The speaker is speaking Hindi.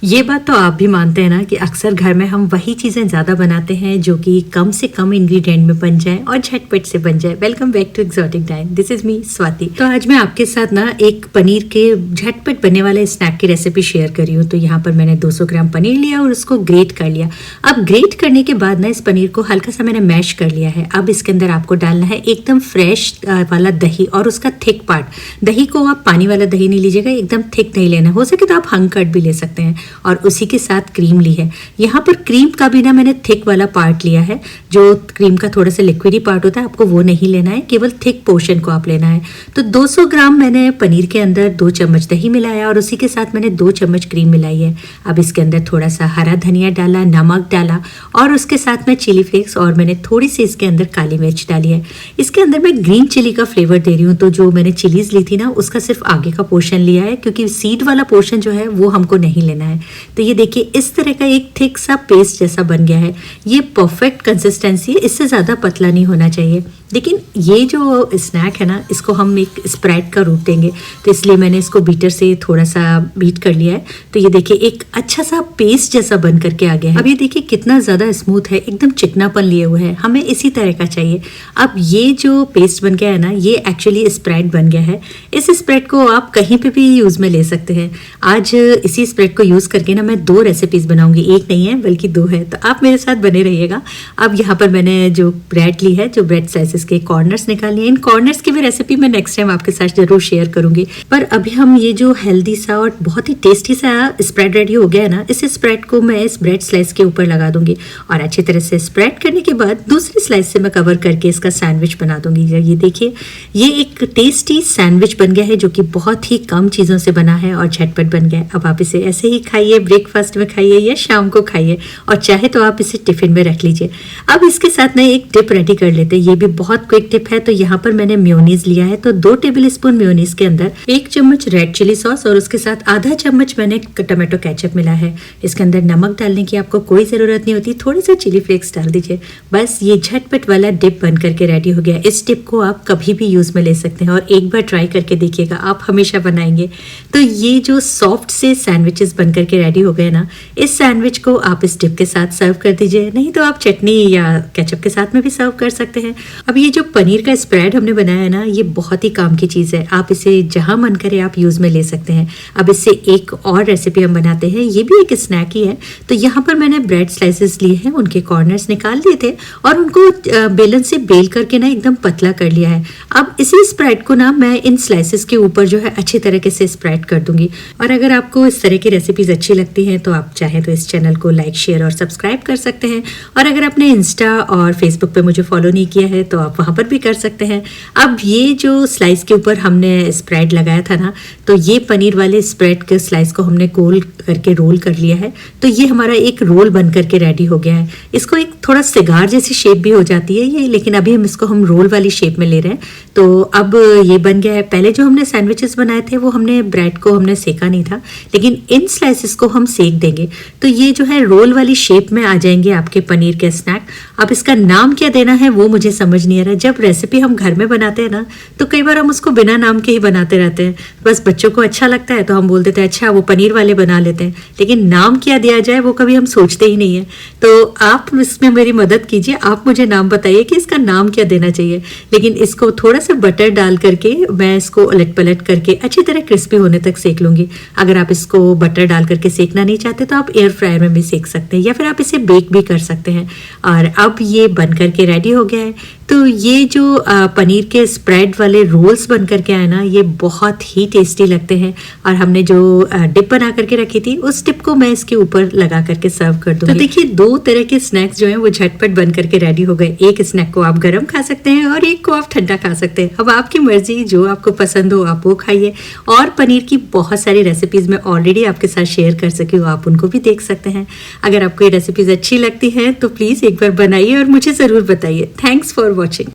ये बात तो आप भी मानते हैं ना कि अक्सर घर में हम वही चीज़ें ज़्यादा बनाते हैं जो कि कम से कम इंग्रेडिएंट में बन जाए और झटपट से बन जाए। Welcome back to exotic dine, this is me Swati. तो आज मैं आपके साथ ना एक पनीर के झटपट बनने वाले स्नैक की रेसिपी शेयर कर रही हूँ। तो यहाँ पर मैंने 200 ग्राम पनीर लिया और उसको ग्रेट कर लिया। अब ग्रेट करने के बाद ना इस पनीर को हल्का सा मैंने मैश कर लिया है। अब इसके अंदर आपको डालना है एकदम फ्रेश वाला दही और उसका थिक पार्ट। दही को आप पानी वाला दही नहीं लीजिएगा, एकदम थिक दही लेना। हो सके तो आप हंग कर्ड भी ले सकते हैं। और उसी के साथ क्रीम ली है। यहाँ पर क्रीम का भी ना मैंने थिक वाला पार्ट लिया है। जो क्रीम का थोड़ा सा लिक्विडी पार्ट होता है आपको वो नहीं लेना है, केवल थिक पोर्शन को आप लेना है। तो 200 ग्राम मैंने पनीर के अंदर 2 चम्मच दही मिलाया और उसी के साथ मैंने 2 चम्मच क्रीम मिलाई है। अब इसके अंदर थोड़ा सा हरा धनिया डाला, नमक डाला और उसके साथ में चिली फ्लेक्स और मैंने थोड़ी सी इसके अंदर काली मिर्च डाली है। इसके अंदर मैं ग्रीन चिली का फ्लेवर दे रही हूँ। तो जो मैंने चिलीज ली थी ना उसका सिर्फ आगे का पोर्शन लिया है, क्योंकि सीड वाला पोर्शन जो है वो हमको नहीं लेना है। तो ये देखिए इस तरह का एक थिक सा पेस्ट जैसा बन गया है। ये परफेक्ट कंसिस्टेंसी है, इससे ज़्यादा पतला नहीं होना चाहिए। लेकिन ये जो स्नैक है ना इसको हम एक स्प्रेड का रूप देंगे, तो इसलिए मैंने इसको बीटर से थोड़ा सा बीट कर लिया है। तो ये देखिए एक अच्छा सा पेस्ट जैसा बन करके आ गया है। अब ये देखिए कितना ज़्यादा स्मूथ है, एकदम चिकनापन लिए हुए है। हमें इसी तरह का चाहिए। अब ये जो पेस्ट बन गया है ना ये एक्चुअली स्प्रेड बन गया है। इस स्प्रेड को आप कहीं पे भी यूज़ में ले सकते हैं। आज इसी स्प्रेड को यूज़ करके ना मैं 2 रेसिपीज़ बनाऊंगी, एक नहीं है बल्कि 2 है। तो आप मेरे साथ बने रहिएगा। अब यहाँ पर मैंने जो ब्रेड ली है, जो ब्रेड स्लाइसेस के कॉर्नर्स निकाल लिए। इन कॉर्नर्स की भी रेसिपी मैं नेक्स्ट टाइम आपके साथ जरूर शेयर करूंगी। पर अभी हम ये जो हेल्दी सा और बहुत ही टेस्टी सा स्प्रेड रेडी हो गया है ना, इस स्प्रेड को मैं इस ब्रेड स्लाइस के ऊपर लगा दूंगी और अच्छी तरह से स्प्रेड करने के बाद दूसरी स्लाइस से मैं कवर करके इसका सैंडविच बना दूंगी। ये देखिए ये एक टेस्टी सैंडविच बन गया है जो कि बहुत ही कम चीज़ों से बना है और झटपट बन गया है। अब आप इसे ऐसे ही खाइए, ब्रेकफास्ट में खाइए या शाम को खाइए, और चाहे तो आप इसे टिफिन में रख लीजिए। अब इसके साथ ना एक डिप रेडी कर लेते हैं। ये भी बहुत क्विक टिप है। तो यहाँ पर मैंने मेयोनीज लिया है। तो 2 टेबल स्पून मेयोनीज के अंदर 1 चम्मच रेड चिली सॉस और उसके साथ आधा चम्मच मैंने टमाटो केचप मिला है। इसके अंदर नमक डालने की आपको कोई ज़रूरत नहीं होती, थोड़ी सा चिली फ्लेक्स डाल दीजिए। बस ये झटपट वाला डिप बन करके रेडी हो गया। इस डिप को आप कभी भी यूज़ में ले सकते हैं और एक बार ट्राई करके देखिएगा, आप हमेशा बनाएंगे। तो ये जो सॉफ्ट से सैंडविचेस बन करके रेडी हो गए ना, इस सैंडविच को आप इस डिप के साथ सर्व कर दीजिए। नहीं तो आप चटनी या केचप के साथ में भी सर्व कर सकते हैं। अब ये जो पनीर का स्प्रेड हमने बनाया है ना, ये बहुत ही काम की चीज़ है। आप इसे जहां मन करे आप यूज़ में ले सकते हैं। अब इससे एक और रेसिपी हम बनाते हैं, ये भी एक स्नैक ही है। तो यहाँ पर मैंने ब्रेड स्लाइसेस लिए हैं, उनके कॉर्नर्स निकाल लिए थे और उनको बेलन से बेल करके ना एकदम पतला कर लिया है। अब इसी स्प्रेड को ना मैं इन स्लाइसेस के ऊपर जो है अच्छी तरीके से स्प्रेड कर दूंगी। और अगर आपको इस तरह की रेसिपीज अच्छी लगती हैं तो आप चाहें तो इस चैनल को लाइक, शेयर और सब्सक्राइब कर सकते हैं। और अगर आपने इंस्टा और फेसबुक पे मुझे फॉलो नहीं किया है तो आप वहाँ पर भी कर सकते हैं। अब ये जो स्लाइस के ऊपर हमने स्प्रेड लगाया था ना, तो ये पनीर वाले स्प्रेड के स्लाइस को हमने गोल करके रोल कर लिया है। तो ये हमारा एक रोल बन करके रेडी हो गया है। इसको एक थोड़ा सिगार जैसी शेप भी हो जाती है ये, लेकिन अभी हम इसको रोल वाली शेप में ले रहे हैं। तो अब ये बन गया है। पहले जो हमने सैंडविचेस बनाए थे वो हमने ब्रेड को हमने सेका नहीं था, लेकिन इन स्लाइसेस को हम सेक देंगे। तो ये जो है रोल वाली शेप में आ जाएंगे आपके पनीर के स्नैक। अब इसका नाम क्या देना है वो मुझे समझ नहीं आ रहा। जब रेसिपी हम घर में बनाते हैं ना तो कई बार हम उसको बिना नाम के ही बनाते रहते हैं। बस बच्चों को अच्छा लगता है तो हम बोल देते हैं अच्छा वो पनीर वाले बना लेते हैं, लेकिन नाम क्या दिया जाए वो कभी हम सोचते ही नहीं है। तो आप इसमें मेरी मदद कीजिए, आप मुझे नाम बताइए कि इसका नाम क्या देना चाहिए। लेकिन इसको थोड़ा सा बटर डाल करके मैं इसको उलट पलट करके अच्छी तरह क्रिस्पी होने तक सेक लूंगी। अगर आप इसको बटर डाल करके सेकना नहीं चाहते तो आप एयर फ्रायर में भी सेक सकते हैं या फिर आप इसे बेक भी कर सकते हैं। और अब ये बन करके रेडी हो गया है। तो ये जो पनीर के स्प्रेड वाले रोल्स बन करके आए ना, ये बहुत ही टेस्टी लगते हैं। और हमने जो डिप बना करके रखी थी उस डिप को मैं इसके ऊपर लगा करके सर्व कर दूंगी। तो देखिए 2 तरह के स्नैक्स जो हैं वो झटपट बन करके रेडी हो गए। एक स्नैक को आप गरम खा सकते हैं और एक को आप ठंडा खा सकते हैं। अब आपकी मर्जी, जो आपको पसंद हो आप वो खाइए। और पनीर की बहुत सारी रेसिपीज मैं ऑलरेडी आपके साथ शेयर कर सकी हूँ, आप उनको भी देख सकते हैं। अगर आपको ये रेसिपीज अच्छी लगती है तो प्लीज़ एक बार बनाइए और मुझे ज़रूर बताइए। Thanks for watching.